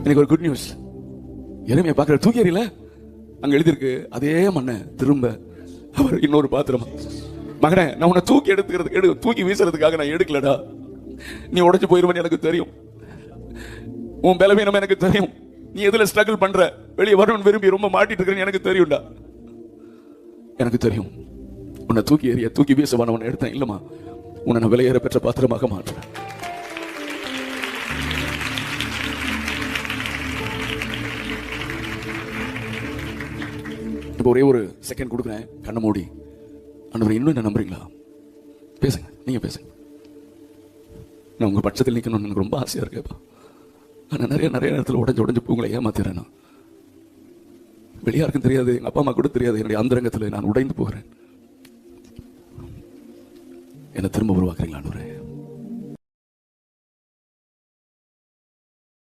எனக்கு ஒரு good news. எருமையை பார்க்குற தூக்கி எறியல, அங்கே எழுதியிருக்கு அதே மண்ணை திரும்ப அவர் இன்னொரு பாத்திரமா. மகனே, நான் உன்னை தூக்கி தூக்கி வீசுறதுக்காக நான் எடுக்கலடா. நீ உடைச்சு போயிருவன்னு எனக்கு தெரியும். உன் பலவீனம் எனக்கு தெரியும். நீ எதுல ஸ்ட்ரகிள் பண்ற, வெளியே வரணும்னு விரும்பி ரொம்ப மாட்டிட்டு இருக்கிறேன்னு எனக்கு தெரியும்டா. எனக்கு தெரியும். உன்னை தூக்கி எறிய தூக்கி வீசவா நான் உன்னை எடுத்தேன். இல்லம்மா, உன்னை நான் விலையேற பெற்ற பாத்திரமாக மாற்றுறேன். இப்போ ஒரே ஒரு செகண்ட் கொடுக்குறேன், கண்ணை மூடி. ஆண்டவரே, இன்னும் என்ன நம்புறீங்களா? பேசுங்க, நீங்க பேசுங்க. நான் உங்க பட்சத்தில் நிற்கணும்னு எனக்கு ரொம்ப ஆசையா இருக்கேப்பா. ஆனால் நிறைய நேரத்தில் உடஞ்சு உங்களை ஏமாத்திறேன். நான் வெளியாருக்கும் தெரியாது, எங்கள் அப்பா அம்மா கூட தெரியாது. என்னுடைய அந்தரங்கத்தில் நான் உடைந்து போகிறேன். என்னை திரும்ப உருவாக்குறீங்களா ஆண்டவரே?